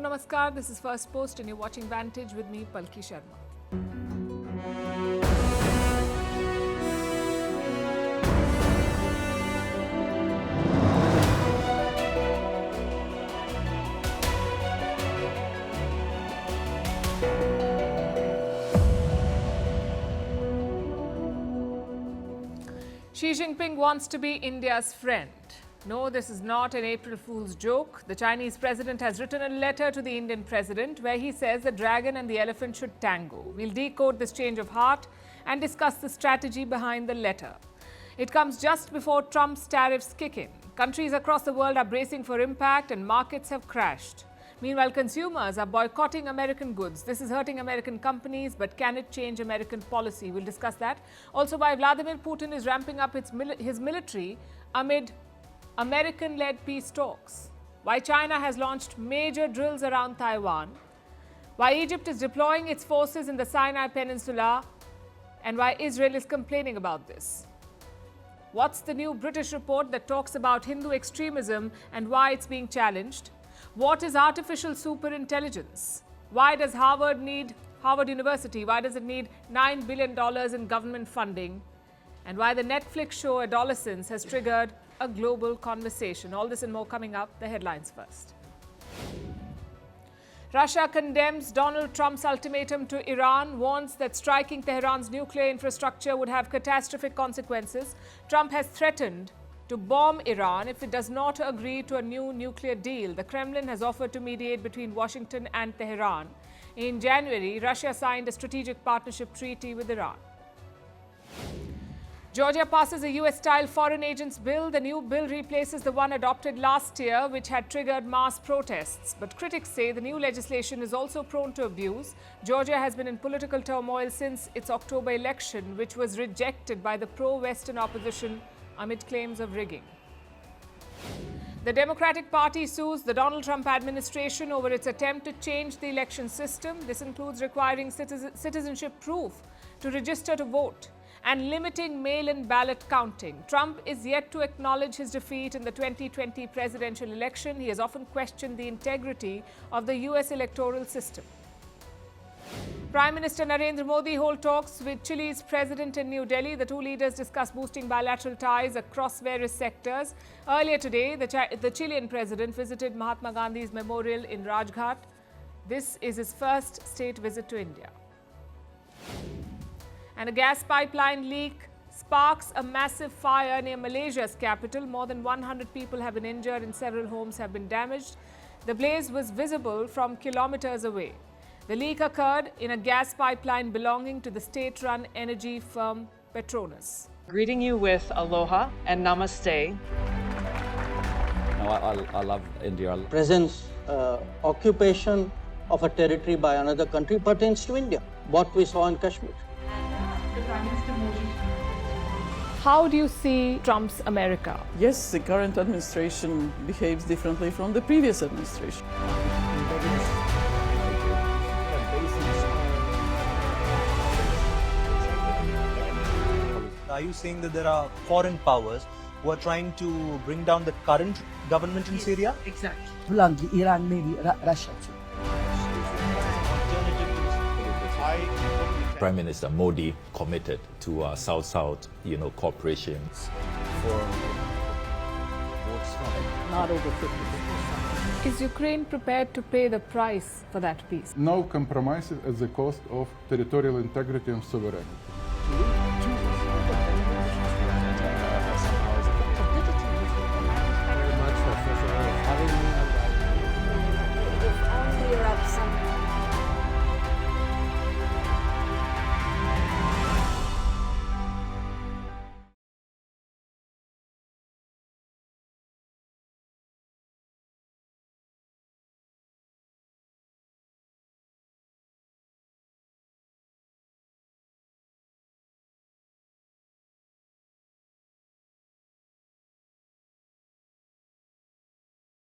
namaskar. This is Firstpost and you're watching Vantage with me, Palki Sharma. Xi Jinping wants to be India's friend. No, this is not an April Fool's joke. The Chinese president has written a letter to the Indian president where he says the dragon and the elephant should tango. We'll decode this change of heart and discuss the strategy behind the letter. It comes just before Trump's tariffs kick in. Countries across the world are bracing for impact and markets have crashed. Meanwhile, consumers are boycotting American goods. This is hurting American companies, but can it change American policy? We'll discuss that. Also, why Vladimir Putin is ramping up his military amid American-led peace talks. Why China has launched major drills around Taiwan. Why Egypt is deploying its forces in the Sinai Peninsula. And why Israel is complaining about this. What's the new British report that talks about Hindu extremism and why it's being challenged? What is artificial superintelligence? Why does Harvard University, why does it need $9 billion in government funding? And why the Netflix show Adolescence has triggered a global conversation. All this and more coming up. The headlines first. Russia condemns Donald Trump's ultimatum to Iran, warns that striking Tehran's nuclear infrastructure would have catastrophic consequences. Trump has threatened to bomb Iran if it does not agree to a new nuclear deal. The Kremlin has offered to mediate between Washington and Tehran. In January, Russia signed a strategic partnership treaty with Iran. Georgia passes a US-style foreign agents bill. The new bill replaces the one adopted last year, which had triggered mass protests. But critics say the new legislation is also prone to abuse. Georgia has been in political turmoil since its October election, which was rejected by the pro-Western opposition amid claims of rigging. The Democratic Party sues the Donald Trump administration over its attempt to change the election system. This includes requiring citizenship proof to register to vote and limiting mail-in ballot counting. Trump is yet to acknowledge his defeat in the 2020 presidential election. He has often questioned the integrity of the US electoral system. Prime Minister Narendra Modi holds talks with Chile's president in New Delhi. The two leaders discuss boosting bilateral ties across various sectors. Earlier today, the Chilean president visited Mahatma Gandhi's memorial in Rajghat. This is his first state visit to India. And a gas pipeline leak sparks a massive fire near Malaysia's capital. More than 100 people have been injured and several homes have been damaged. The blaze was visible from kilometers away. The leak occurred in a gas pipeline belonging to the state-run energy firm Petronas. Greeting you with aloha and namaste. I love India. Presence, occupation of a territory by another country pertains to India. What we saw in Kashmir. How do you see Trump's America? Yes, the current administration behaves differently from the previous administration. Are you saying that there are foreign powers who are trying to bring down the current government in Syria? Exactly. Bluntly, Iran, maybe Russia too. Prime Minister Modi committed to South-South, cooperation. Not over 50%. Is Ukraine prepared to pay the price for that peace? No compromises at the cost of territorial integrity and sovereignty.